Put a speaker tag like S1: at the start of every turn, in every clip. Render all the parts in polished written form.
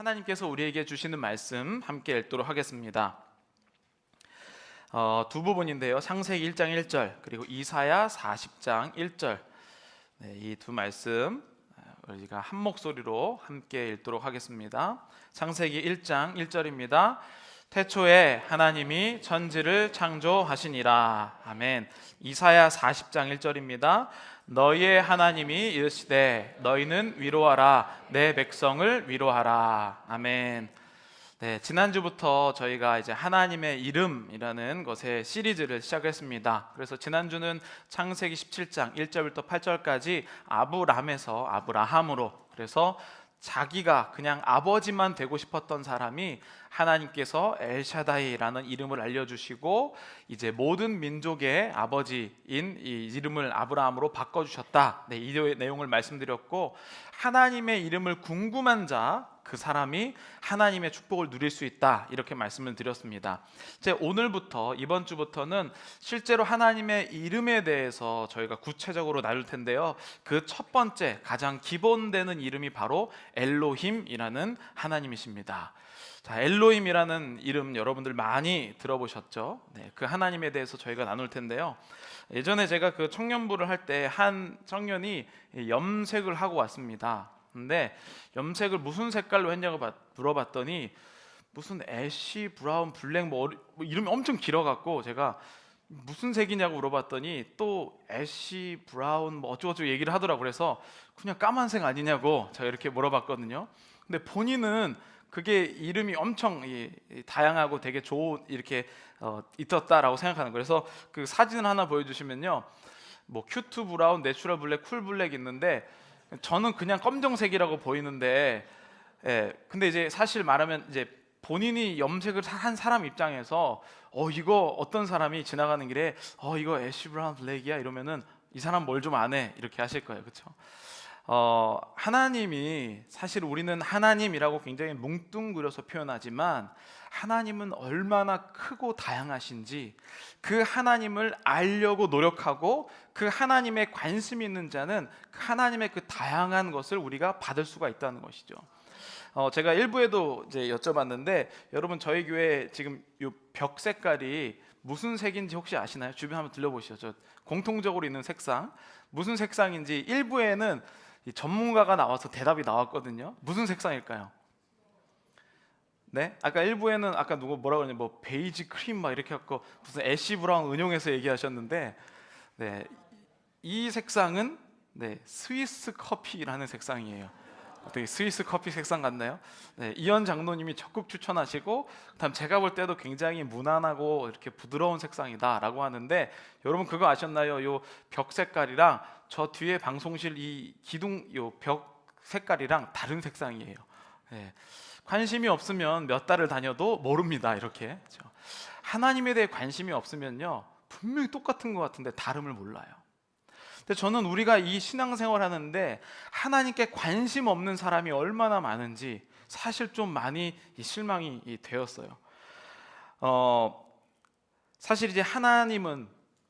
S1: 하나님께서 우리에게 주시는 말씀 함께 읽도록 하겠습니다. 두 부분인데요. 창세기 1장 1절 그리고 이사야 40장 1절 이 두 말씀 우리가 한 목소리로 함께 읽도록 하겠습니다. 창세기 1장 1절입니다. 태초에 하나님이 천지를 창조하시니라. 아멘. 이사야 40장 1절입니다. 너희의 하나님이 이르시되 너희는 위로하라 내 백성을 위로하라. 아멘. 네, 지난주부터 저희가 이제 하나님의 이름이라는 것의 시리즈를 시작했습니다. 그래서 지난주는 창세기 17장 1절부터 8절까지 아브람에서 아브라함으로, 그래서 자기가 그냥 아버지만 되고 싶었던 사람이 하나님께서 엘샤다이라는 이름을 알려주시고 이제 모든 민족의 아버지인 이 이름을 아브라함으로 바꿔주셨다. 네, 이 내용을 말씀드렸고, 하나님의 이름을 궁금한 자, 그 사람이 하나님의 축복을 누릴 수 있다, 이렇게 말씀을 드렸습니다. 이제 오늘부터 이번 주부터는 실제로 하나님의 이름에 대해서 저희가 구체적으로 나눌 텐데요. 그 첫 번째 가장 기본되는 이름이 바로 엘로힘이라는 하나님이십니다. 자, 엘로힘이라는 이름 여러분들 많이 들어보셨죠? 네, 그 하나님에 대해서 저희가 나눌 텐데요. 예전에 제가 그 청년부를 할 때 한 청년이 염색을 하고 왔습니다. 근데 염색을 무슨 색깔로 했냐고 물어봤더니 무슨 애쉬 브라운 블랙 뭐 이름이 엄청 길어갖고, 제가 무슨 색이냐고 물어봤더니 또 애쉬 브라운 뭐 어쩌고저쩌고 얘기를 하더라고요. 그래서 그냥 까만색 아니냐고 제가 이렇게 물어봤거든요. 근데 본인은 그게 이름이 엄청 다양하고 되게 좋은 이렇게 있었다라고 생각하는 거예요. 그래서 그 사진 하나 보여주시면요, 뭐 큐트 브라운, 내추럴 블랙, 쿨 블랙 있는데 저는 그냥 검정색이라고 보이는데, 근데 이제 사실 말하면 이제 본인이 염색을 한 사람 입장에서 이거 어떤 사람이 지나가는 길에 이거 애쉬 브라운 블랙이야 이러면은 이 사람 뭘 좀 안 해 이렇게 하실 거예요, 그렇죠? 하나님이, 사실 우리는 하나님이라고 굉장히 뭉뚱그려서 표현하지만 하나님은 얼마나 크고 다양하신지, 그 하나님을 알려고 노력하고 그 하나님에 관심이 있는 자는 그 하나님의 그 다양한 것을 우리가 받을 수가 있다는 것이죠. 제가 일부에도 이제 여쭤봤는데, 여러분 저희 교회 지금 이 벽 색깔이 무슨 색인지 혹시 아시나요? 주변 한번 들려보시죠. 저 공통적으로 있는 색상 무슨 색상인지 일부에는 이 전문가가 나와서 대답이 나왔거든요. 무슨 색상일까요? 네? 아까 일부에는 아까 누구 뭐라고 그러냐, 뭐 베이지 크림 막 이렇게 갖고 무슨 애쉬 브라운 은용해서 얘기하셨는데, 네, 이 색상은 스위스 커피라는 색상이에요. 어떻게 스위스 커피 색상 같나요? 네, 이현 장로님이 적극 추천하시고, 그다음 제가 볼 때도 굉장히 무난하고 이렇게 부드러운 색상이다라고 하는데, 여러분 그거 아셨나요? 요 벽 색깔이랑 저 뒤에 방송실 이 기둥 요 벽 색깔이랑 다른 색상이에요. 네, 관심이 없으면 몇 달을 다녀도 모릅니다. 이렇게. 그렇죠? 하나님에 대해 관심이 없으면요, 분명히 똑같은 것 같은데 다름을 몰라요. 근데 저는 우리가 이 신앙생활 하는데 하나님께 관심 없는 사람이 얼마나 많은지 사실 좀 많이 실망이 되었어요. 사실 이제 하나님은,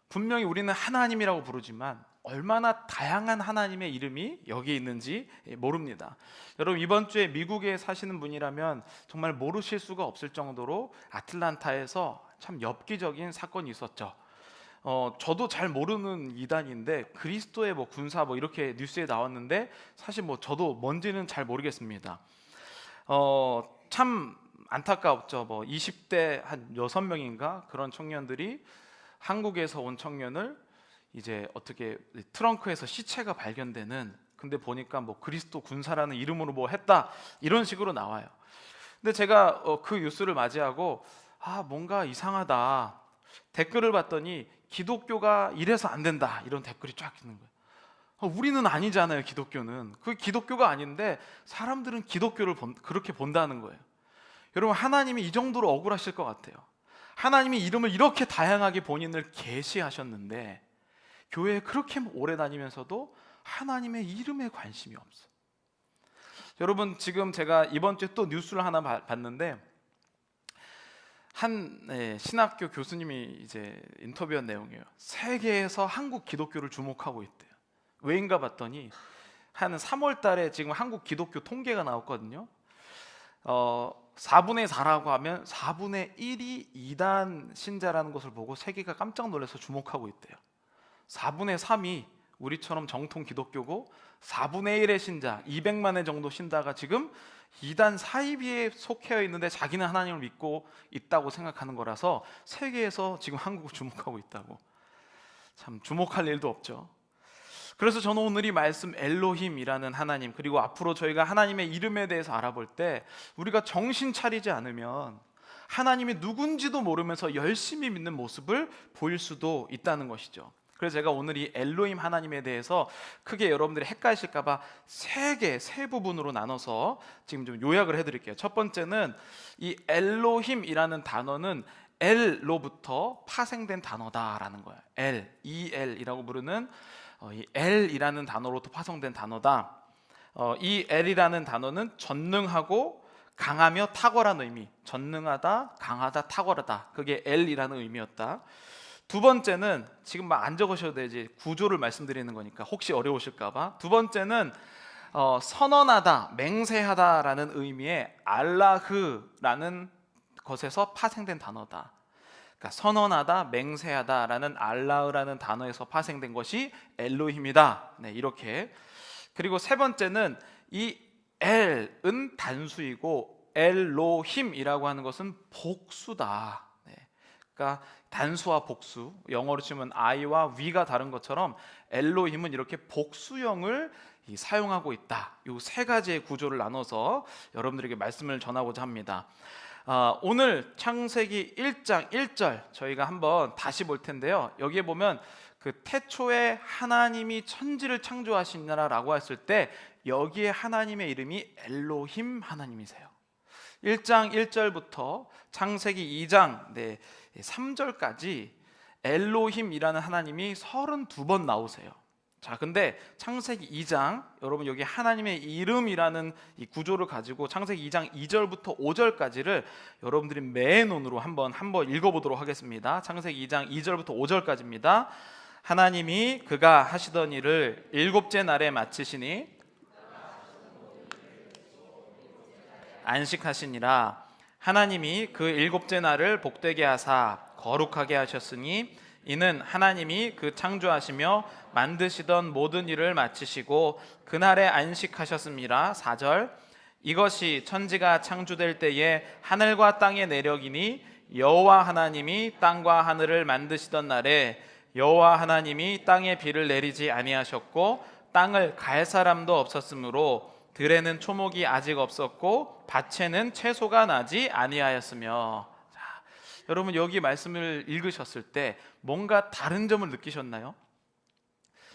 S1: 분명히 우리는 하나님이라고 부르지만 얼마나 다양한 하나님의 이름이 여기 있는지 모릅니다. 여러분 이번 주에 미국에 사시는 분이라면 정말 모르실 수가 없을 정도로 아틀란타에서 참 엽기적인 사건이 있었죠. 저도 잘 모르는 이단인데 그리스도의 뭐 군사 뭐 이렇게 뉴스에 나왔는데, 사실 뭐 저도 뭔지는 잘 모르겠습니다. 참 안타깝죠. 뭐 20대 한 6명인가 그런 청년들이 한국에서 온 청년을 이제 어떻게 트렁크에서 시체가 발견되는, 근데 보니까 뭐 그리스도 군사라는 이름으로 뭐 했다 이런 식으로 나와요. 근데 제가 그 뉴스를 맞이하고 뭔가 이상하다, 댓글을 봤더니 기독교가 이래서 안 된다 이런 댓글이 쫙 있는 거예요. 우리는 아니잖아요. 기독교는 그 기독교가 아닌데 사람들은 기독교를 그렇게 본다는 거예요. 여러분 하나님이 이 정도로 억울하실 것 같아요. 하나님이 이름을 이렇게 다양하게 본인을 계시하셨는데 교회에 그렇게 오래 다니면서도 하나님의 이름에 관심이 없어. 여러분 지금 제가 이번 주에 또 뉴스를 하나 봤는데, 한 신학교 교수님이 이제 인터뷰한 내용이에요. 세계에서 한국 기독교를 주목하고 있대요. 왜인가 봤더니 한 3월 달에 지금 한국 기독교 통계가 나왔거든요. 4분의 4라고 하면 4분의 1이 이단 신자라는 것을 보고 세계가 깜짝 놀라서 주목하고 있대요. 4분의 3이 우리처럼 정통 기독교고 4분의 1의 신자 200만의 정도 신자가 지금 이단 사이비에 속해 있는데 자기는 하나님을 믿고 있다고 생각하는 거라서 세계에서 지금 한국을 주목하고 있다고. 참 주목할 일도 없죠. 그래서 저는 오늘 이 말씀 엘로힘이라는 하나님, 그리고 앞으로 저희가 하나님의 이름에 대해서 알아볼 때 우리가 정신 차리지 않으면 하나님이 누군지도 모르면서 열심히 믿는 모습을 보일 수도 있다는 것이죠. 그래서 제가 오늘 이 엘로힘 하나님에 대해서 크게 여러분들이 헷갈리실까 봐 세 부분으로 나눠서 지금 좀 요약을 해드릴게요. 첫 번째는 이 엘로힘이라는 단어는 엘로부터 파생된 단어다라는 거예요. EL이라고 부르는 이 L이라는 단어로부터 파생된 단어다. 이 L이라는 단어는 전능하고 강하며 탁월한 의미, 전능하다, 강하다, 탁월하다, 그게 L이라는 의미였다. 두 번째는 지금 막 안 적으셔도 되지, 구조를 말씀드리는 거니까 혹시 어려우실까 봐. 두 번째는 선언하다, 맹세하다라는 의미의 알라흐라는 것에서 파생된 단어다. 그러니까 선언하다, 맹세하다라는 알라흐라는 단어에서 파생된 것이 엘로힘이다. 네, 이렇게. 그리고 세 번째는 이 엘은 단수이고 엘로힘이라고 하는 것은 복수다. 네, 그러니까 단수와 복수, 영어로 치면 I와 V가 다른 것처럼 엘로힘은 이렇게 복수형을 사용하고 있다. 이 세 가지의 구조를 나눠서 여러분들에게 말씀을 전하고자 합니다. 오늘 창세기 1장 1절 저희가 한번 다시 볼 텐데요. 여기에 보면 그 태초에 하나님이 천지를 창조하시니라라고 했을 때 여기에 하나님의 이름이 엘로힘 하나님이세요. 1장 1절부터 창세기 2장 3절까지 엘로힘이라는 하나님이 32번 나오세요. 자, 근데 창세기 2장, 여러분 여기 하나님의 이름이라는 이 구조를 가지고 창세기 2장 2절부터 5절까지를 여러분들이 맨눈으로 한번 읽어보도록 하겠습니다. 창세기 2장 2절부터 5절까지입니다. 하나님이 그가 하시던 일을 일곱째 날에 마치시니 안식하시니라. 하나님이 그 일곱째 날을 복되게 하사 거룩하게 하셨으니 이는 하나님이 그 창조하시며 만드시던 모든 일을 마치시고 그날에 안식하셨습니다. 4절 이것이 천지가 창조될 때에 하늘과 땅의 내력이니 여호와 하나님이 땅과 하늘을 만드시던 날에 여호와 하나님이 땅에 비를 내리지 아니하셨고 땅을 갈 사람도 없었으므로 들에는 초목이 아직 없었고 밭에는 채소가 나지 아니하였으며. 자, 여러분 여기 말씀을 읽으셨을 때 뭔가 다른 점을 느끼셨나요?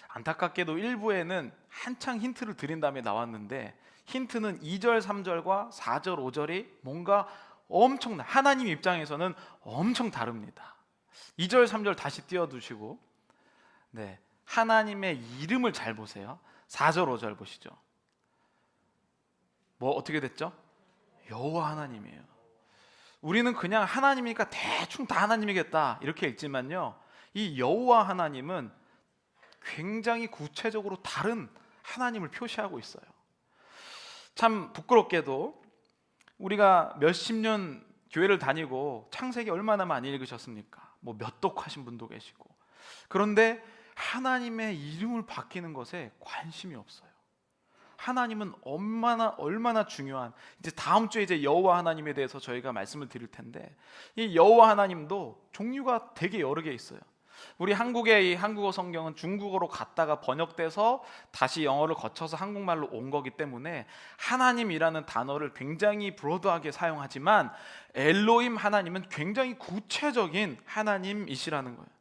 S1: 안타깝게도 일부에는 한창 힌트를 드린 다음에 나왔는데 힌트는 2절, 3절과 4절, 5절이 뭔가 엄청나, 하나님 입장에서는 엄청 다릅니다. 2절, 3절 다시 띄워두시고 하나님의 이름을 잘 보세요. 4절, 5절 보시죠. 뭐 어떻게 됐죠? 여호와 하나님이에요. 우리는 그냥 하나님이니까 대충 다 하나님이겠다 이렇게 읽지만요, 이 여호와 하나님은 굉장히 구체적으로 다른 하나님을 표시하고 있어요. 참 부끄럽게도 우리가 몇십 년 교회를 다니고 창세기 얼마나 많이 읽으셨습니까? 뭐 몇 독하신 분도 계시고. 그런데 하나님의 이름을 바뀌는 것에 관심이 없어요. 하나님은 얼마나 중요한, 이제 다음 주에 이제 여호와 하나님에 대해서 저희가 말씀을 드릴 텐데 이 여호와 하나님도 종류가 되게 여러 개 있어요. 우리 한국의 이 한국어 성경은 중국어로 갔다가 번역돼서 다시 영어를 거쳐서 한국말로 온 거기 때문에 하나님이라는 단어를 굉장히 브로드하게 사용하지만 엘로힘 하나님은 굉장히 구체적인 하나님이시라는 거예요.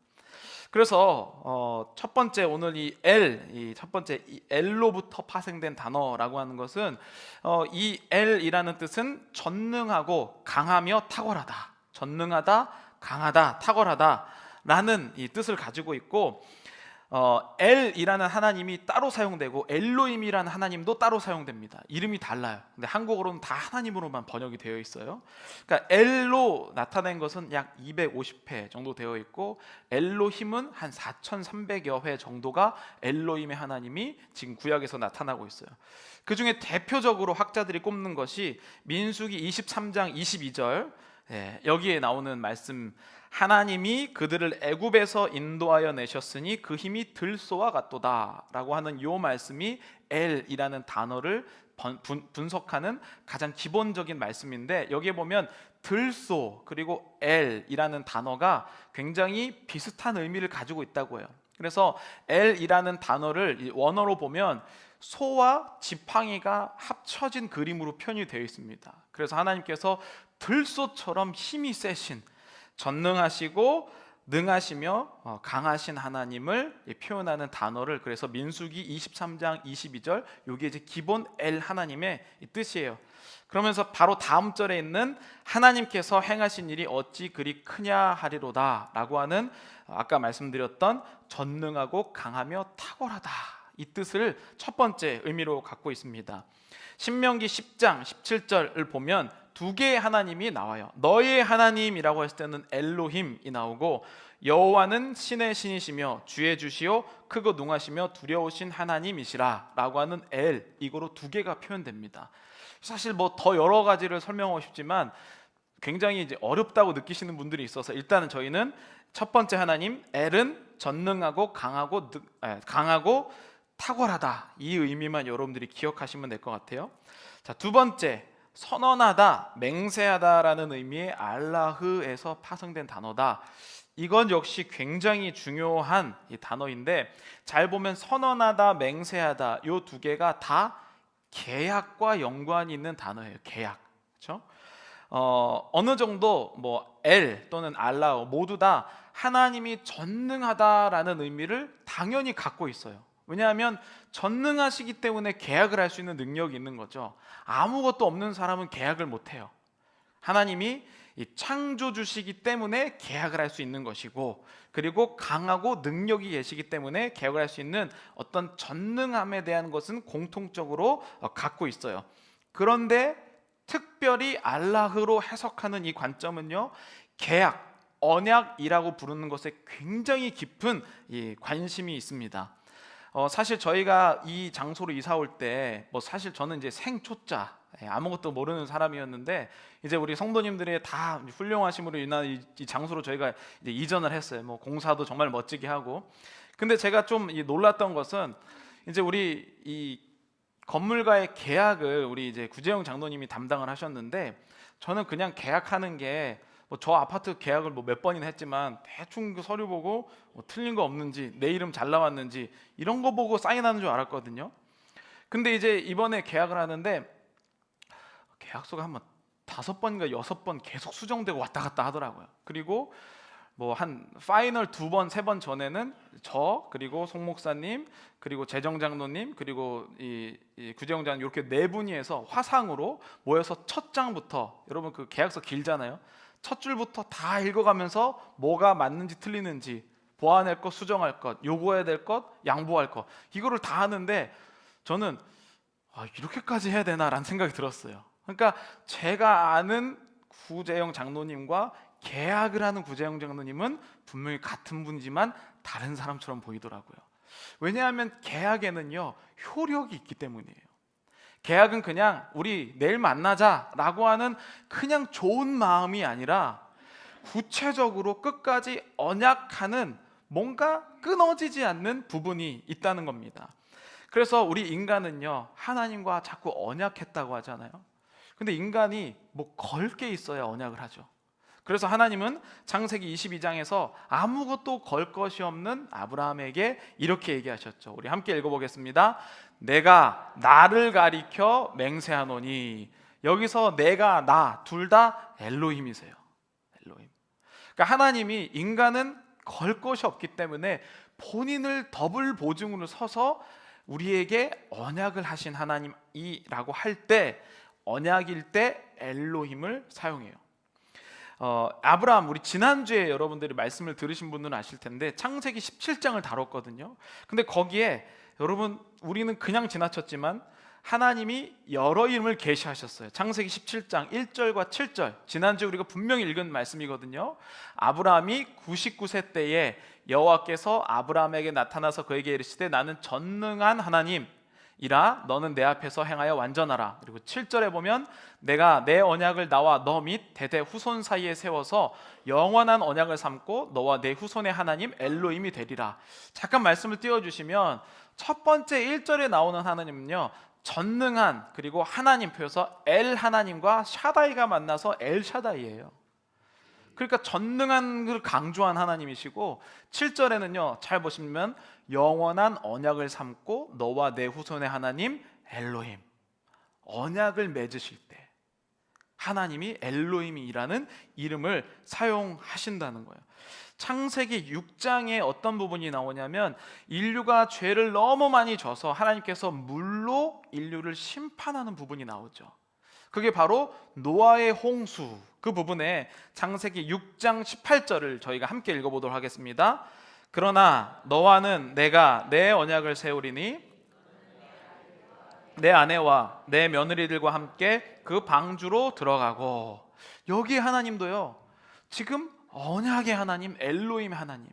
S1: 그래서 첫 번째 오늘 이 L로부터 파생된 단어라고 하는 것은 이 L이라는 뜻은 전능하고 강하며 탁월하다, 전능하다, 강하다, 탁월하다 라는 이 뜻을 가지고 있고, 엘이라는 하나님이 따로 사용되고 엘로힘이라는 하나님도 따로 사용됩니다. 이름이 달라요. 근데 한국어로는 다 하나님으로만 번역이 되어 있어요. 그러니까 엘로 나타낸 것은 약 250회 정도 되어 있고, 엘로힘은 한 4,300여 회 정도가 엘로힘의 하나님이 지금 구약에서 나타나고 있어요. 그 중에 대표적으로 학자들이 꼽는 것이 민수기 23장 22절, 여기에 나오는 말씀, 하나님이 그들을 애굽에서 인도하여 내셨으니 그 힘이 들소와 같도다 라고 하는 이 말씀이 엘이라는 단어를 분석하는 가장 기본적인 말씀인데, 여기에 보면 들소 그리고 엘이라는 단어가 굉장히 비슷한 의미를 가지고 있다고 해요. 그래서 엘이라는 단어를 원어로 보면 소와 지팡이가 합쳐진 그림으로 표현이 되어 있습니다. 그래서 하나님께서 들소처럼 힘이 세신, 전능하시고 능하시며 강하신 하나님을 표현하는 단어를, 그래서 민수기 23장 22절, 이게 이제 기본 엘 하나님의 뜻이에요. 그러면서 바로 다음 절에 있는 하나님께서 행하신 일이 어찌 그리 크냐 하리로다 라고 하는, 아까 말씀드렸던 전능하고 강하며 탁월하다, 이 뜻을 첫 번째 의미로 갖고 있습니다. 신명기 10장 17절을 보면 두 개의 하나님이 나와요. 너의 하나님이라고 했을 때는 엘로힘이 나오고, 여호와는 신의 신이시며 주의 주시오 크고 능하시며 두려우신 하나님이시라 라고 하는 엘, 이거로 두 개가 표현됩니다. 사실 뭐 더 여러 가지를 설명하고 싶지만 굉장히 이제 어렵다고 느끼시는 분들이 있어서, 일단은 저희는 첫 번째 하나님 엘은 전능하고 강하고 탁월하다, 이 의미만 여러분들이 기억하시면 될 것 같아요. 자, 두 번째, 선언하다, 맹세하다라는 의미의 알라흐에서 파생된 단어다. 이건 역시 굉장히 중요한 이 단어인데, 잘 보면 선언하다, 맹세하다, 이 두 개가 다 계약과 연관이 있는 단어예요. 계약, 그렇죠? 어느 정도 뭐 엘 또는 알라 모두 다 하나님이 전능하다라는 의미를 당연히 갖고 있어요. 왜냐하면 전능하시기 때문에 계약을 할 수 있는 능력이 있는 거죠. 아무것도 없는 사람은 계약을 못해요. 하나님이 이 창조주시기 때문에 계약을 할 수 있는 것이고, 그리고 강하고 능력이 계시기 때문에 계약을 할 수 있는 어떤 전능함에 대한 것은 공통적으로 갖고 있어요. 그런데 특별히 알라흐로 해석하는 이 관점은요, 계약, 언약이라고 부르는 것에 굉장히 깊은 이 관심이 있습니다. 사실 저희가 이 장소로 이사 올 때, 사실 저는 이제 생초짜, 아무것도 모르는 사람이었는데, 이제 우리 성도님들의 다 훌륭하심으로 인한 이 장소로 저희가 이제 이전을 했어요. 공사도 정말 멋지게 하고. 근데 제가 좀 놀랐던 것은, 이제 우리 이 건물과의 계약을 우리 이제 구재영 장로님이 담당을 하셨는데, 저는 그냥 계약하는 게 저 아파트 계약을 몇 번이나 했지만 대충 그 서류 보고 틀린 거 없는지, 내 이름 잘 나왔는지 이런 거 보고 사인하는 줄 알았거든요. 근데 이제 이번에 계약을 하는데 계약서가 한 5번인가 6번 계속 수정되고 왔다 갔다 하더라고요. 그리고 한 파이널 2번, 3번 전에는 저, 그리고 송 목사님, 그리고 재정 장로님, 그리고 이 구재영 장로님, 이렇게 네 분이 해서 화상으로 모여서 첫 장부터, 여러분 그 계약서 길잖아요. 첫 줄부터 다 읽어가면서 뭐가 맞는지 틀리는지, 보완할 것, 수정할 것, 요구해야 될 것, 양보할 것, 이거를 다 하는데 저는 이렇게까지 해야 되나라는 생각이 들었어요. 그러니까 제가 아는 구재영 장로님과 계약을 하는 구재영 장로님은 분명히 같은 분이지만 다른 사람처럼 보이더라고요. 왜냐하면 계약에는요, 효력이 있기 때문이에요. 계약은 그냥 우리 내일 만나자라고 하는 그냥 좋은 마음이 아니라 구체적으로 끝까지 언약하는, 뭔가 끊어지지 않는 부분이 있다는 겁니다. 그래서 우리 인간은요, 하나님과 자꾸 언약했다고 하잖아요. 근데 인간이 걸 게 있어야 언약을 하죠. 그래서 하나님은 창세기 22장에서 아무것도 걸 것이 없는 아브라함에게 이렇게 얘기하셨죠. 우리 함께 읽어보겠습니다. 내가 나를 가리켜 맹세하노니. 여기서 내가, 나 둘 다 엘로힘이세요. 엘로힘. 그러니까 하나님이 인간은 걸 것이 없기 때문에 본인을 더블 보증으로 서서 우리에게 언약을 하신 하나님이라고 할 때, 언약일 때 엘로힘을 사용해요. 아브라함, 우리 지난주에 여러분들이 말씀을 들으신 분들은 아실 텐데 창세기 17장을 다뤘거든요. 근데 거기에 여러분, 우리는 그냥 지나쳤지만 하나님이 여러 이름을 계시하셨어요. 창세기 17장 1절과 7절, 지난주에 우리가 분명히 읽은 말씀이거든요. 아브라함이 99세 때에 여호와께서 아브라함에게 나타나서 그에게 이르시되 나는 전능한 하나님 이라 너는 내 앞에서 행하여 완전하라. 그리고 7절에 보면 내가 내 언약을 나와 너 및 대대 후손 사이에 세워서 영원한 언약을 삼고 너와 내 후손의 하나님 엘로힘이 되리라. 잠깐 말씀을 띄워주시면 첫 번째 1절에 나오는 하나님은요, 전능한, 그리고 하나님 표여서 엘 하나님과 샤다이가 만나서 엘 샤다이예요. 그러니까 전능한 걸 강조한 하나님이시고, 7절에는요 잘 보시면 영원한 언약을 삼고 너와 내 후손의 하나님 엘로힘, 언약을 맺으실 때 하나님이 엘로힘이라는 이름을 사용하신다는 거예요. 창세기 6장에 어떤 부분이 나오냐면 인류가 죄를 너무 많이 져서 하나님께서 물로 인류를 심판하는 부분이 나오죠. 그게 바로 노아의 홍수, 그 부분에 창세기 6장 18절을 저희가 함께 읽어보도록 하겠습니다. 그러나 너와는 내가 내 언약을 세우리니 내 아내와 내 며느리들과 함께 그 방주로 들어가고, 여기 하나님도요 지금 언약의 하나님 엘로힘 하나님,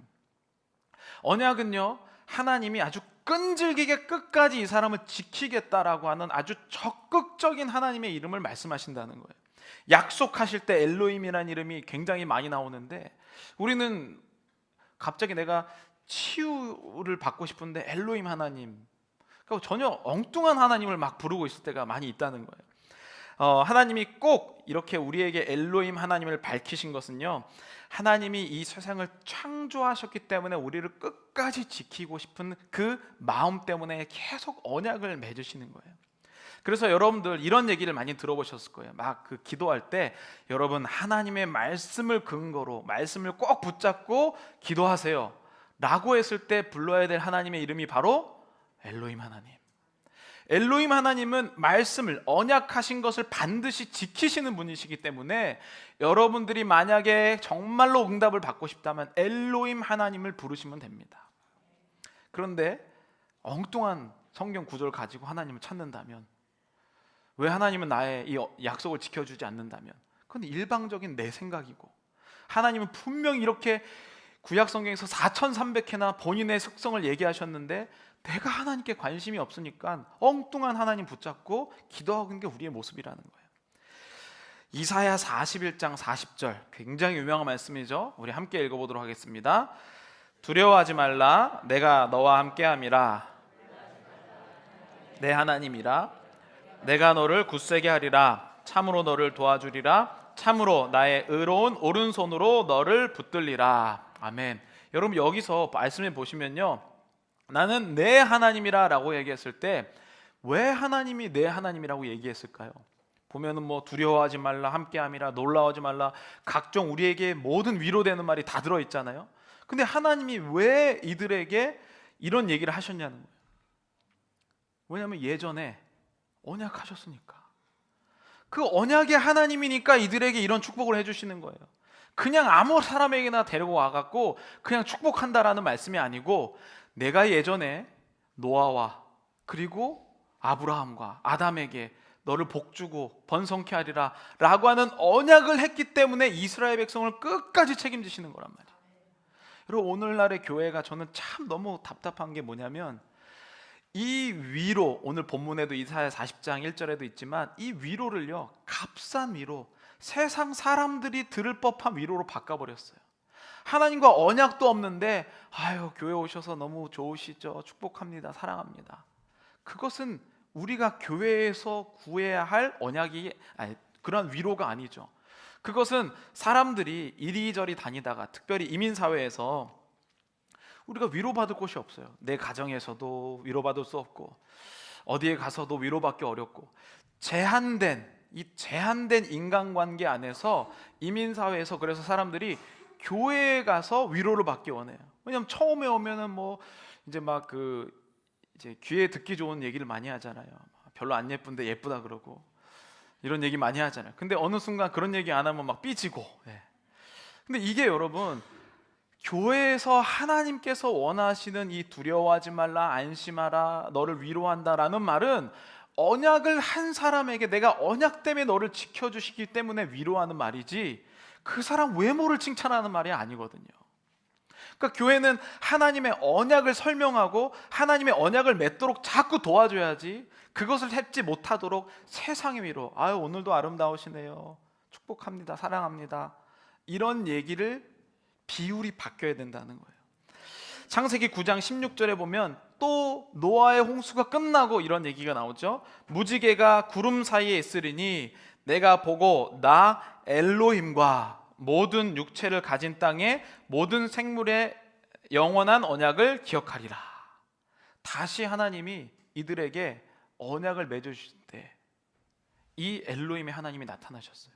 S1: 언약은요 하나님이 아주 끈질기게 끝까지 이 사람을 지키겠다라고 하는 아주 적극적인 하나님의 이름을 말씀하신다는 거예요. 약속하실 때 엘로힘이라는 이름이 굉장히 많이 나오는데, 우리는 갑자기 내가 치유를 받고 싶은데 엘로힘 하나님, 그러니까 전혀 엉뚱한 하나님을 막 부르고 있을 때가 많이 있다는 거예요. 하나님이 꼭 이렇게 우리에게 엘로힘 하나님을 밝히신 것은요, 하나님이 이 세상을 창조하셨기 때문에 우리를 끝까지 지키고 싶은 그 마음 때문에 계속 언약을 맺으시는 거예요. 그래서 여러분들 이런 얘기를 많이 들어보셨을 거예요. 막 그 기도할 때 여러분 하나님의 말씀을 근거로 말씀을 꼭 붙잡고 기도하세요 라고 했을 때 불러야 될 하나님의 이름이 바로 엘로힘 하나님. 엘로힘 하나님은 말씀을, 언약하신 것을 반드시 지키시는 분이시기 때문에 여러분들이 만약에 정말로 응답을 받고 싶다면 엘로힘 하나님을 부르시면 됩니다. 그런데 엉뚱한 성경 구절을 가지고 하나님을 찾는다면, 왜 하나님은 나의 이 약속을 지켜주지 않는다면, 그건 일방적인 내 생각이고, 하나님은 분명히 이렇게 구약 성경에서 4,300회나 본인의 속성을 얘기하셨는데 내가 하나님께 관심이 없으니까 엉뚱한 하나님 붙잡고 기도하는 게 우리의 모습이라는 거예요. 이사야 41장 40절, 굉장히 유명한 말씀이죠. 우리 함께 읽어보도록 하겠습니다. 두려워하지 말라, 내가 너와 함께함이라, 내 하나님이라, 내가 너를 굳세게 하리라, 참으로 너를 도와주리라, 참으로 나의 의로운 오른손으로 너를 붙들리라. 아멘. 여러분 여기서 말씀해 보시면요, 나는 내 하나님이라 라고 얘기했을 때 왜 하나님이 내 하나님이라고 얘기했을까요? 보면은 뭐 두려워하지 말라, 함께함이라, 놀라워하지 말라, 각종 우리에게 모든 위로되는 말이 다 들어있잖아요. 근데 하나님이 왜 이들에게 이런 얘기를 하셨냐는 거예요. 왜냐하면 예전에 언약하셨으니까. 그 언약의 하나님이니까 이들에게 이런 축복을 해주시는 거예요. 그냥 아무 사람에게나 데리고 와갖고 그냥 축복한다라는 말씀이 아니고, 내가 예전에 노아와 그리고 아브라함과 아담에게 너를 복주고 번성케 하리라 라고 하는 언약을 했기 때문에 이스라엘 백성을 끝까지 책임지시는 거란 말이에요. 여러분 오늘날의 교회가 저는 참 너무 답답한 게 뭐냐면, 이 위로, 오늘 본문에도 이사야 40장 1절에도 있지만 이 위로를요 값싼 위로, 세상 사람들이 들을 법한 위로로 바꿔버렸어요. 하나님과 언약도 없는데 아유 교회 오셔서 너무 좋으시죠, 축복합니다, 사랑합니다. 그것은 우리가 교회에서 구해야 할 언약이 그런 위로가 아니죠. 그것은 사람들이 이리저리 다니다가, 특별히 이민사회에서 우리가 위로받을 곳이 없어요. 내 가정에서도 위로받을 수 없고 어디에 가서도 위로받기 어렵고, 이 제한된 인간관계 안에서 이민사회에서, 그래서 사람들이 교회에 가서 위로를 받기 원해요. 왜냐면 처음에 오면은 뭐 이제 막 이제 귀에 듣기 좋은 얘기를 많이 하잖아요. 별로 안 예쁜데 예쁘다 그러고 이런 얘기 많이 하잖아요. 근데 어느 순간 그런 얘기 안 하면 막 삐지고, 근데 이게 여러분, 교회에서 하나님께서 원하시는 이 두려워하지 말라, 안심하라, 너를 위로한다라는 말은 언약을 한 사람에게 내가 언약 때문에 너를 지켜주시기 때문에 위로하는 말이지, 그 사람 외모를 칭찬하는 말이 아니거든요. 그러니까 교회는 하나님의 언약을 설명하고 하나님의 언약을 맺도록 자꾸 도와줘야지, 그것을 맺지 못하도록 세상의 위로, 아유 오늘도 아름다우시네요, 축복합니다, 사랑합니다, 이런 얘기를 비율이 바뀌어야 된다는 거예요. 창세기 9장 16절에 보면 또 노아의 홍수가 끝나고 이런 얘기가 나오죠. 무지개가 구름 사이에 있으리니 내가 보고 나 엘로힘과 모든 육체를 가진 땅의 모든 생물의 영원한 언약을 기억하리라. 다시 하나님이 이들에게 언약을 맺어주실 때 이 엘로힘의 하나님이 나타나셨어요.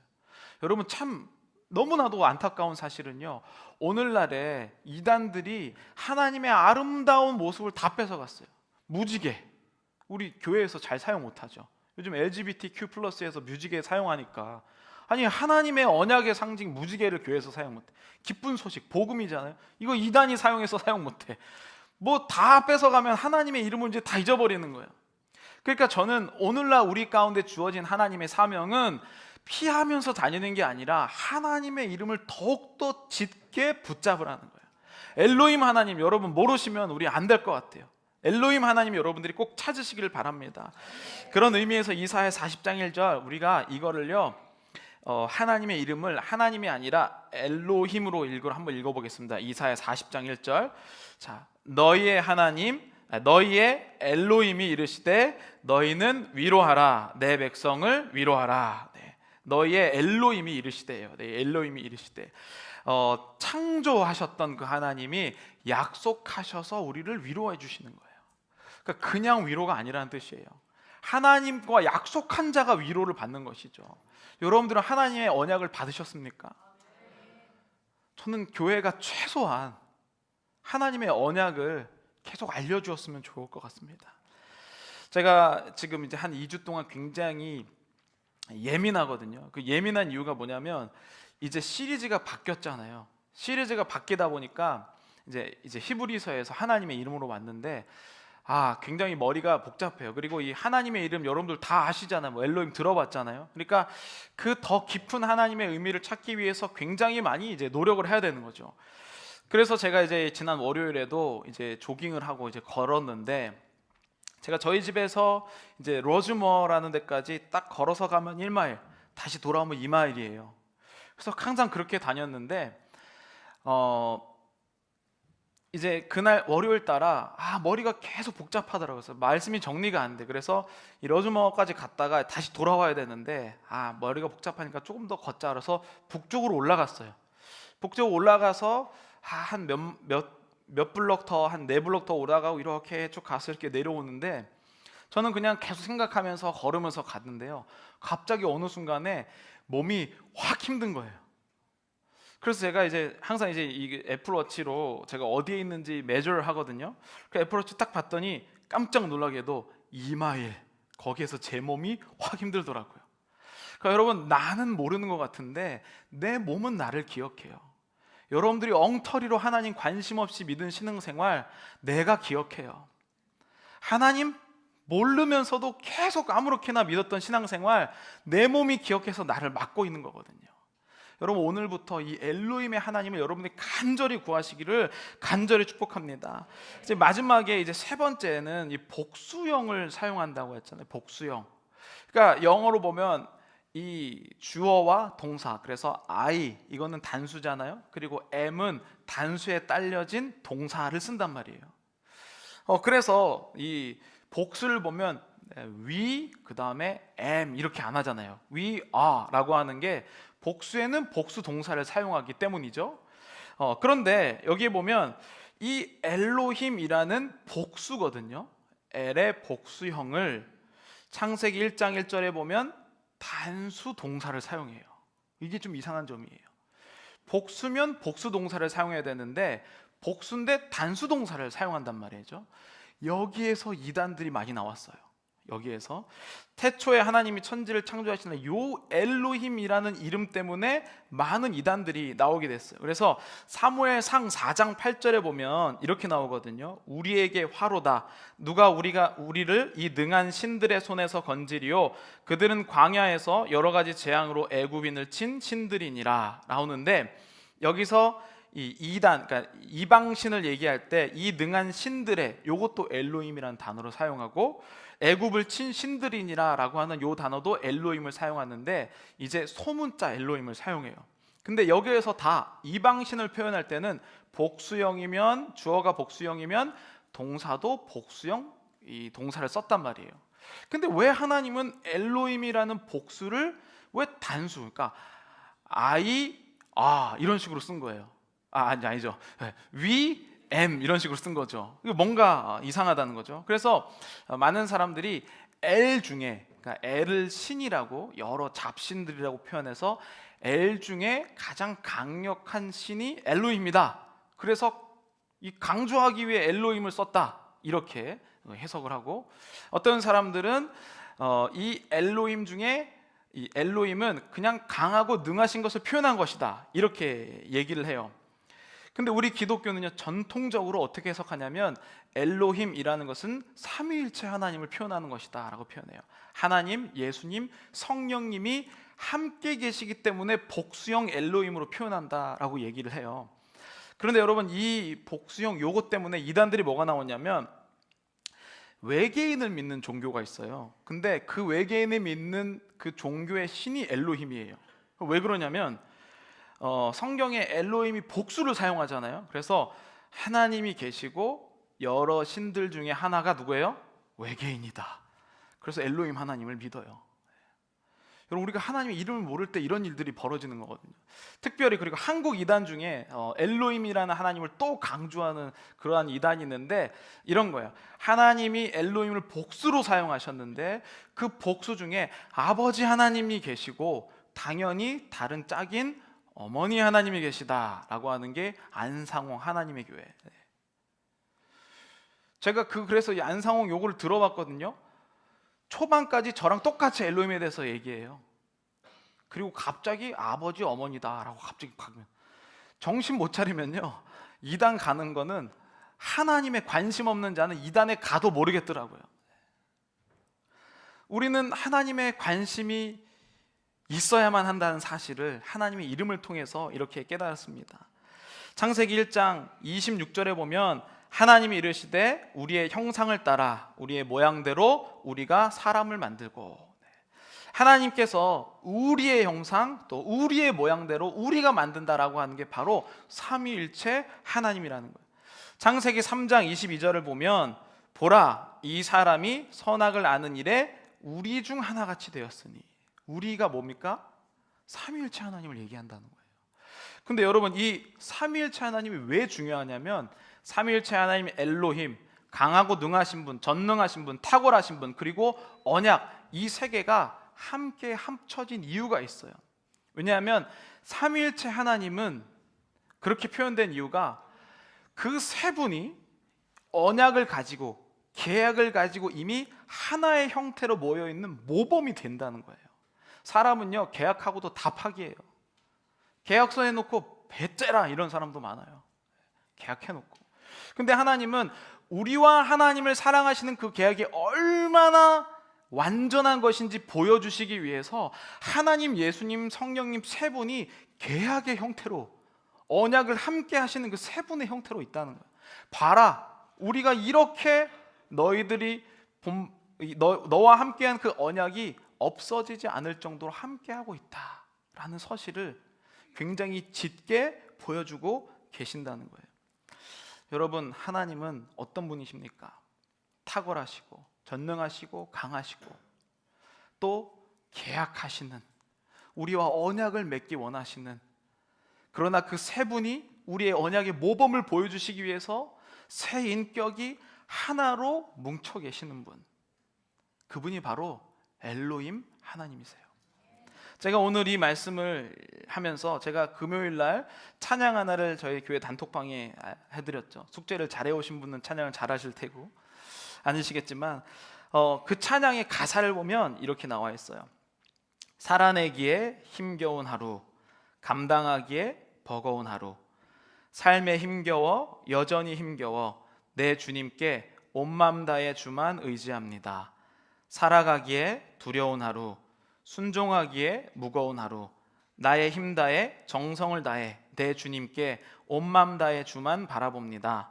S1: 여러분, 참 너무나도 안타까운 사실은요, 오늘날에 이단들이 하나님의 아름다운 모습을 다 뺏어갔어요. 무지개, 우리 교회에서 잘 사용 못하죠. 요즘 LGBTQ 플러스에서 무지개 사용하니까, 아니 하나님의 언약의 상징 무지개를 교회에서 사용 못해. 기쁜 소식, 복음이잖아요. 이거 이단이 사용해서 사용 못해. 뭐 다 뺏어가면 하나님의 이름을 이제 다 잊어버리는 거예요. 그러니까 저는 오늘날 우리 가운데 주어진 하나님의 사명은 피하면서 다니는 게 아니라 하나님의 이름을 더욱더 짙게 붙잡으라는 거예요. 엘로힘 하나님 여러분 모르시면 우리 안 될 것 같아요. 엘로힘 하나님 여러분들이 꼭 찾으시기를 바랍니다. 그런 의미에서 이사야 40장 1절 우리가 이거를요, 하나님의 이름을 하나님이 아니라 엘로힘으로 한번 읽어보겠습니다. 이사야 40장 1절. 자, 너희의 하나님, 너희의 엘로힘이 이르시되 너희는 위로하라, 내 백성을 위로하라. 네. 너희의 엘로힘이 이르시대요. 네, 엘로힘이 이르시되, 창조하셨던 그 하나님이 약속하셔서 우리를 위로해 주시는 거예요. 그러니까 그냥 위로가 아니라는 뜻이에요. 하나님과 약속한 자가 위로를 받는 것이죠. 여러분들은 하나님의 언약을 받으셨습니까? 저는 교회가 최소한 하나님의 언약을 계속 알려주었으면 좋을 것 같습니다. 제가 지금 이제 한 2주 동안 굉장히 예민하거든요. 그 예민한 이유가 뭐냐면 이제 시리즈가 바뀌었잖아요. 시리즈가 바뀌다 보니까 이제 히브리서에서 하나님의 이름으로 왔는데 굉장히 머리가 복잡해요. 그리고 이 하나님의 이름 여러분들 다 아시잖아요. 뭐 엘로힘 들어봤잖아요. 그러니까 그 더 깊은 하나님의 의미를 찾기 위해서 굉장히 많이 이제 노력을 해야 되는 거죠. 그래서 제가 이제 지난 월요일에도 이제 조깅을 하고 이제 걸었는데, 제가 저희 집에서 이제 로즈머라는 데까지 딱 걸어서 가면 1마일, 다시 돌아오면 2마일이에요. 그래서 항상 그렇게 다녔는데, 이제 그날 월요일 따라 머리가 계속 복잡하더라고요. 그래서 말씀이 정리가 안 돼. 그래서 이 로즈머까지 갔다가 다시 돌아와야 되는데 머리가 복잡하니까 조금 더 걷자 그래서 북쪽으로 올라갔어요. 북쪽으로 올라가서 한 몇 블럭 더, 한 4블럭 더 올라가고 이렇게 쭉 가서 이렇게 내려오는데, 저는 그냥 계속 생각하면서 걸으면서 갔는데요, 갑자기 어느 순간에 몸이 확 힘든 거예요. 그래서 제가 이제 항상 이제 이 애플워치로 제가 어디에 있는지 메저를 하거든요. 그 애플워치 딱 봤더니 깜짝 놀라게도 2마일, 거기에서 제 몸이 확 힘들더라고요. 그러니까 여러분, 나는 모르는 것 같은데 내 몸은 나를 기억해요. 여러분들이 엉터리로 하나님 관심 없이 믿은 신앙생활 내가 기억해요. 하나님 모르면서도 계속 아무렇게나 믿었던 신앙생활 내 몸이 기억해서 나를 막고 있는 거거든요. 여러분, 오늘부터 이 엘로힘의 하나님을 여러분들이 간절히 구하시기를 간절히 축복합니다. 이제 마지막에 이제 세 번째는 이 복수형을 사용한다고 했잖아요. 복수형. 그러니까 영어로 보면 이 주어와 동사, 그래서 I 이거는 단수잖아요. 그리고 am은 단수에 딸려진 동사를 쓴단 말이에요. 그래서 이 복수를 보면 we 그 다음에 am 이렇게 안 하잖아요. we are라고 하는 게 복수에는 복수 동사를 사용하기 때문이죠. 그런데 여기에 보면 이 엘로힘이라는 복수거든요. 엘의 복수형을 창세기 1장 1절에 보면 단수 동사를 사용해요. 이게 좀 이상한 점이에요. 복수면 복수 동사를 사용해야 되는데 복수인데 단수 동사를 사용한단 말이죠. 여기에서 이단들이 많이 나왔어요. 여기에서 태초에 하나님이 천지를 창조하시는 요 엘로힘이라는 이름 때문에 많은 이단들이 나오게 됐어요. 그래서 사무엘상 4장 8절에 보면 이렇게 나오거든요. 우리에게 화로다. 누가 우리를 이 능한 신들의 손에서 건지리요. 그들은 광야에서 여러 가지 재앙으로 애굽인을 친 신들이니라 나오는데, 여기서 이 이단, 그러니까 이방신을 얘기할 때 이 능한 신들의, 요것도 엘로힘이라는 단어를 사용하고, 애굽을 친 신들이니라라고 하는 요 단어도 엘로힘을 사용하는데, 이제 소문자 엘로힘을 사용해요. 근데 여기에서 다 이방신을 표현할 때는 복수형이면, 주어가 복수형이면 동사도 복수형 이 동사를 썼단 말이에요. 근데 왜 하나님은 엘로힘이라는 복수를 왜 단수, 그러니까 이런 식으로 쓴 거예요. 아니죠. we am 이런 식으로 쓴 거죠. 뭔가 이상하다는 거죠. 그래서 많은 사람들이 엘 중에, 그러니까 엘을 신이라고, 여러 잡신들이라고 표현해서 엘 중에 가장 강력한 신이 엘로힘이다. 그래서 이 강조하기 위해 엘로힘을 썼다, 이렇게 해석을 하고, 어떤 사람들은 이 엘로힘 중에 이 엘로힘은 그냥 강하고 능하신 것을 표현한 것이다, 이렇게 얘기를 해요. 근데 우리 기독교는요, 전통적으로 어떻게 해석하냐면 엘로힘이라는 것은 삼위일체 하나님을 표현하는 것이다 라고 표현해요. 하나님, 예수님, 성령님이 함께 계시기 때문에 복수형 엘로힘으로 표현한다라고 얘기를 해요. 그런데 여러분, 이 복수형 요거 때문에 이단들이 뭐가 나오냐면, 외계인을 믿는 종교가 있어요. 근데 그 외계인을 믿는 그 종교의 신이 엘로힘이에요. 왜 그러냐면 성경에 엘로힘이 복수를 사용하잖아요. 그래서 하나님이 계시고 여러 신들 중에 하나가 누구예요? 외계인이다. 그래서 엘로힘 하나님을 믿어요. 여러분, 우리가 하나님의 이름을 모를 때 이런 일들이 벌어지는 거거든요. 특별히, 그리고 한국 이단 중에 엘로힘이라는 하나님을 또 강조하는 그러한 이단이 있는데, 이런 거예요. 하나님이 엘로힘을 복수로 사용하셨는데 그 복수 중에 아버지 하나님이 계시고 당연히 다른 짝인 어머니 하나님이 계시다라고 하는 게 안상홍 하나님의 교회. 제가 그래서 이 안상홍 요거를 들어봤거든요. 초반까지 저랑 똑같이 엘로힘에 대해서 얘기해요. 그리고 갑자기 아버지 어머니다라고 갑자기 가면, 정신 못 차리면요, 이단 가는 거는, 하나님에 관심 없는 자는 이단에 가도 모르겠더라고요. 우리는 하나님에 관심이 있어야만 한다는 사실을 하나님의 이름을 통해서 이렇게 깨달았습니다. 창세기 1장 26절에 보면 하나님이 이르시되 우리의 형상을 따라 우리의 모양대로 우리가 사람을 만들고, 하나님께서 우리의 형상 또 우리의 모양대로 우리가 만든다라고 하는 게 바로 삼위일체 하나님이라는 거예요. 창세기 3장 22절을 보면 보라, 이 사람이 선악을 아는 일에 우리 중 하나같이 되었으니, 우리가 뭡니까? 삼위일체 하나님을 얘기한다는 거예요. 근데 여러분, 이 삼위일체 하나님이 왜 중요하냐면, 삼위일체 하나님 엘로힘, 강하고 능하신 분, 전능하신 분, 탁월하신 분, 그리고 언약, 이 세 개가 함께 합쳐진 이유가 있어요. 왜냐하면 삼위일체 하나님은 그렇게 표현된 이유가, 그 세 분이 언약을 가지고 계약을 가지고 이미 하나의 형태로 모여있는 모범이 된다는 거예요. 사람은요, 계약하고도 다 파기해요. 계약서 해놓고 배째라 이런 사람도 많아요. 계약해놓고. 근데 하나님은 우리와 하나님을 사랑하시는 그 계약이 얼마나 완전한 것인지 보여주시기 위해서 하나님, 예수님, 성령님 세 분이 계약의 형태로, 언약을 함께 하시는 그 세 분의 형태로 있다는 거예요. 봐라, 우리가 이렇게 너와 함께한 그 언약이 없어지지 않을 정도로 함께하고 있다라는 사실을 굉장히 짙게 보여주고 계신다는 거예요. 여러분, 하나님은 어떤 분이십니까? 탁월하시고 전능하시고 강하시고 또 계약하시는, 우리와 언약을 맺기 원하시는, 그러나 그 세 분이 우리의 언약의 모범을 보여주시기 위해서 세 인격이 하나로 뭉쳐 계시는 분, 그분이 바로 엘로힘 하나님이세요. 제가 오늘 이 말씀을 하면서 제가 금요일 날 찬양 하나를 저희 교회 단톡방에 해드렸죠. 숙제를 잘해오신 분은 찬양을 잘하실 테고 아니시겠지만 그 찬양의 가사를 보면 이렇게 나와 있어요. 살아내기에 힘겨운 하루, 감당하기에 버거운 하루, 삶에 힘겨워 여전히 힘겨워 내 주님께 온 맘 다해 주만 의지합니다. 살아가기에 두려운 하루, 순종하기에 무거운 하루, 나의 힘 다해 정성을 다해 내 주님께 온 맘 다해 주만 바라봅니다.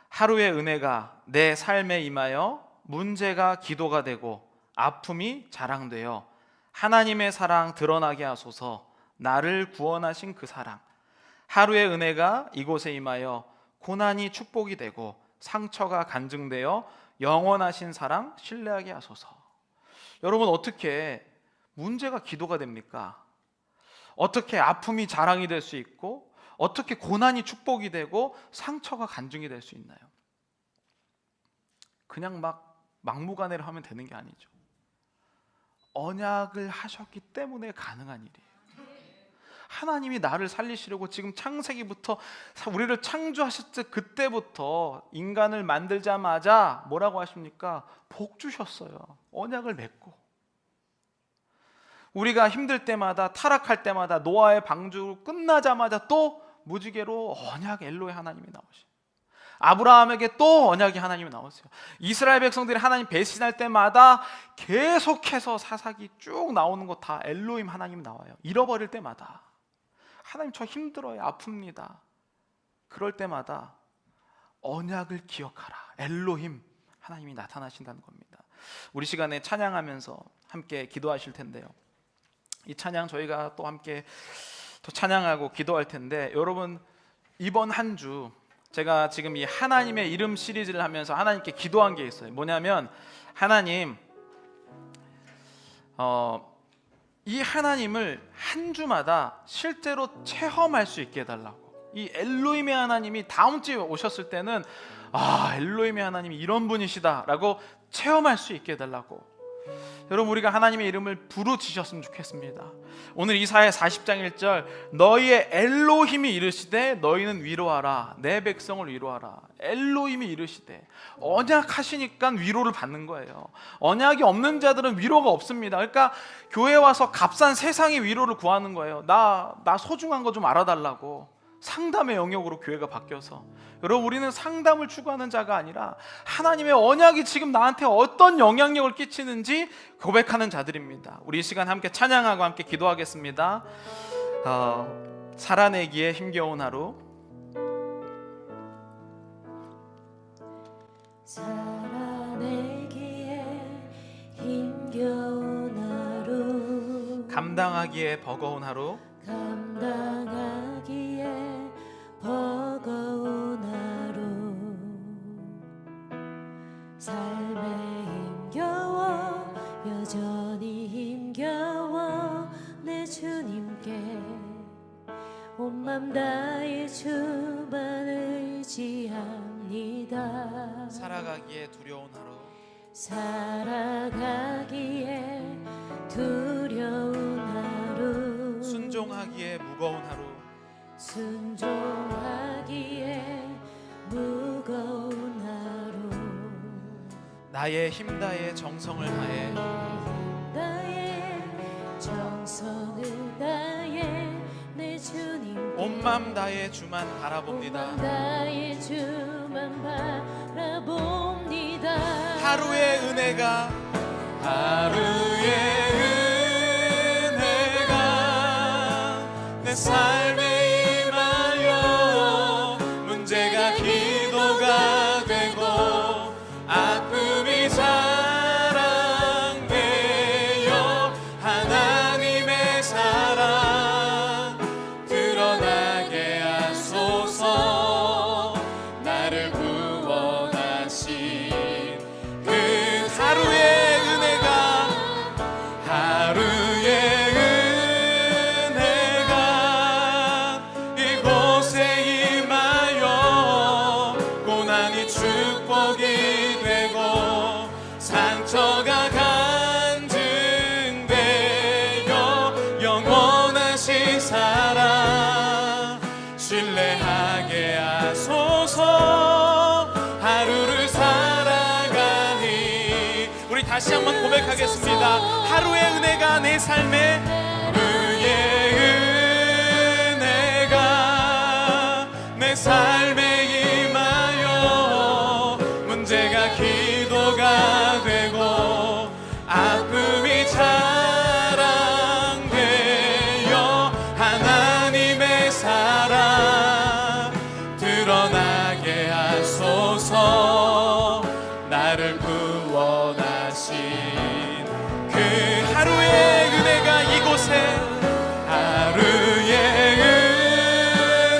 S1: 하루의 은혜가 내 삶에 임하여 문제가 기도가 되고 아픔이 자랑되어 하나님의 사랑 드러나게 하소서. 나를 구원하신 그 사랑, 하루의 은혜가 이곳에 임하여 고난이 축복이 되고 상처가 간증되어 영원하신 사랑 신뢰하게 하소서. 여러분, 어떻게 문제가 기도가 됩니까? 어떻게 아픔이 자랑이 될 수 있고 어떻게 고난이 축복이 되고 상처가 간증이 될 수 있나요? 그냥 막무가내로 하면 되는 게 아니죠. 언약을 하셨기 때문에 가능한 일이에요. 하나님이 나를 살리시려고 지금 창세기부터 우리를 창조하셨을 그때부터 인간을 만들자마자 뭐라고 하십니까? 복 주셨어요. 언약을 맺고. 우리가 힘들 때마다, 타락할 때마다, 노아의 방주 끝나자마자 또 무지개로 언약 엘로의 하나님이 나오시죠. 아브라함에게 또 언약의 하나님이 나오세요. 이스라엘 백성들이 하나님 배신할 때마다 계속해서 사사기 쭉 나오는 거 다 엘로힘 하나님 나와요. 잃어버릴 때마다 하나님 저 힘들어요, 아픕니다. 그럴 때마다 언약을 기억하라, 엘로힘 하나님이 나타나신다는 겁니다. 우리 시간에 찬양하면서 함께 기도하실 텐데요, 이 찬양 저희가 또 함께 또 찬양하고 기도할 텐데, 여러분 이번 한 주 제가 지금 이 하나님의 이름 시리즈를 하면서 하나님께 기도한 게 있어요. 뭐냐면 하나님, 이 하나님을 한 주마다 실제로 체험할 수 있게 해달라고. 이 엘로힘의 하나님이 다음 주에 오셨을 때는 엘로힘의 하나님이 이런 분이시다 라고 체험할 수 있게 해달라고. 여러분, 우리가 하나님의 이름을 부르짖었으면 좋겠습니다. 오늘 이사야 40장 1절, 너희의 엘로힘이 이르시되 너희는 위로하라, 내 백성을 위로하라. 엘로힘이 이르시되, 언약하시니까 위로를 받는 거예요. 언약이 없는 자들은 위로가 없습니다. 그러니까 교회 와서 값싼 세상의 위로를 구하는 거예요. 나 소중한 거 좀 알아달라고. 상담의 영역으로 교회가 바뀌어서, 여러분 우리는 상담을 추구하는 자가 아니라 하나님의 언약이 지금 나한테 어떤 영향력을 끼치는지 고백하는 자들입니다. 우리 이 시간 함께 찬양하고 함께 기도하겠습니다. 살아내기에 힘겨운 하루,
S2: 살아내기에 힘겨운 하루,
S1: 감당하기에 버거운 하루,
S2: 감당하기에 버거운 하루, 삶에 힘겨워 여전히 힘겨워 내 주님께 온 맘 다해 주만 의지합니다.
S1: 살아가기에 두려운 하루,
S2: 살아가기에 두려운 하루,
S1: 순종하기에 무거운 하루,
S2: 순종하기에 무거운 하루,
S1: 나의 힘 다해 정성을 다해
S2: 나의 정성을 다해 내 주님께
S1: 온 맘 다해 주만 바라봅니다.
S2: 온 맘 다해 주만 바라봅니다.
S1: 하루의 은혜가 내 삶에 임하여 문제가 기도가 되고 아픔이 자랑되어 하나님의 사랑 드러나게 하소서. 나를 구원하신 그 하루의 은혜가 이곳에 임하여 고난이 축복이 되고 상처가 간증되어 영원하신 사랑 신뢰하게 하소서. 하루를 살아가니 우리 다시 한번 고백하겠습니다. 하루의 은혜가 내 삶에, 하루의 은혜가 내 삶에 임하여 문제가 기도가 되고 아픔이 자랑되어 하나님의 사랑 드러나게 하소서. 나를 구원하신 그 하루의 은혜가 이곳에, 하루의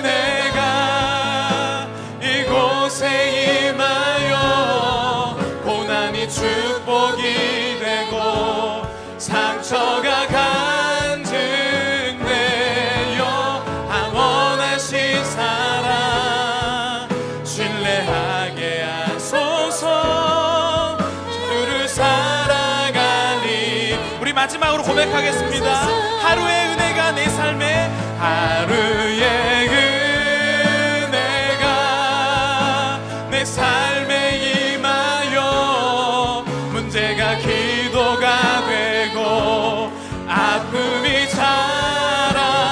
S1: 은혜가 이곳에 임하여 고난이 축복이 되고 상처가 간증되어 항원하신 사랑 신뢰하게 하소서. 주를 살아가니. 우리 마지막으로 고백하겠습니다. 하루의 은혜가 내 삶에, 하루의 은혜가 내 삶에 임하여 문제가 기도가 되고 아픔이 자랑되어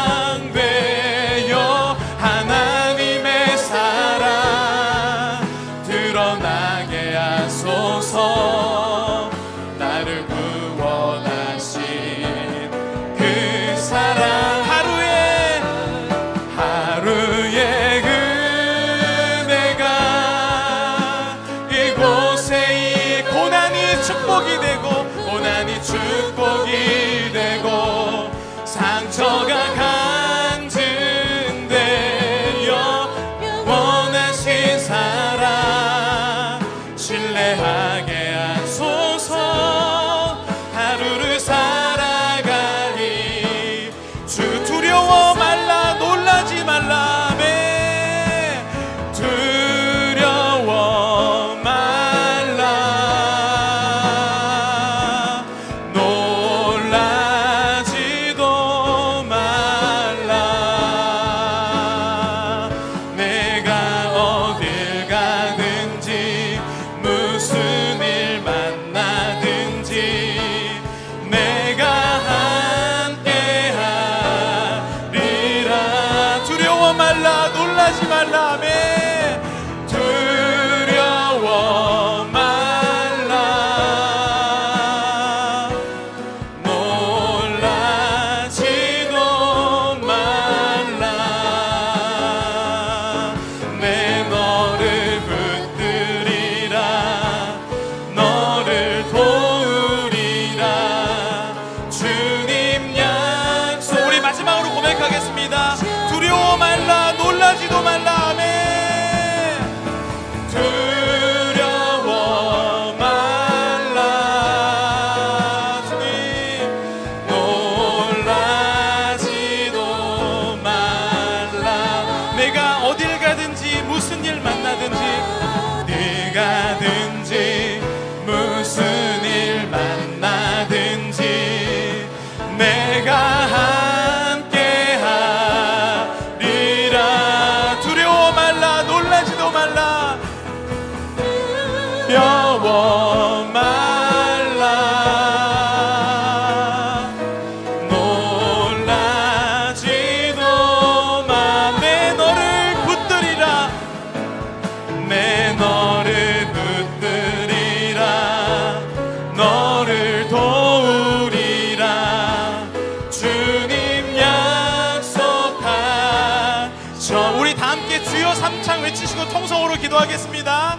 S1: 하나님의 사랑 드러나게 하소서. 나를 구원하신 그 사랑, 하루의 은혜가 이곳에 이 고난이 축복이 되고 고난이 축복이 되고 상처가 간증되어 원하신 사랑 신뢰하게 하소서. 하루를 살아가니 주 두려워 말라 놀라지 말라. 아멘. 두려워 말라 놀라지도 말라. 내가 어딜 가든지 무슨 일 만나든지 내가 함께하리라. 두려워 말라 놀라지 말라. 아멘. 두려워 말라 놀라지도 말라. 내 너를 붙들리라 너를 도우리라. 주님 약속. 우리 마지막으로 고백하겠습니다. 두려워 말라 놀라지도 말라. 아멘. 두려워 말라 주님 놀라지도 말라. 내가 어딜 가든지 무슨 일 만나든지 어딜 가든지 무슨 일 만나든지 내가 함께하리라. 두려워 말라 놀라지도 말라. 두려워 말라 놀라지도 마. 내 너를 붙들리라 내 너를 붙들리라 너를 도우리라. 주님 약속하셔. 우리 다 함께 주여 삼창 외치시고 통성으로 기도하겠습니다.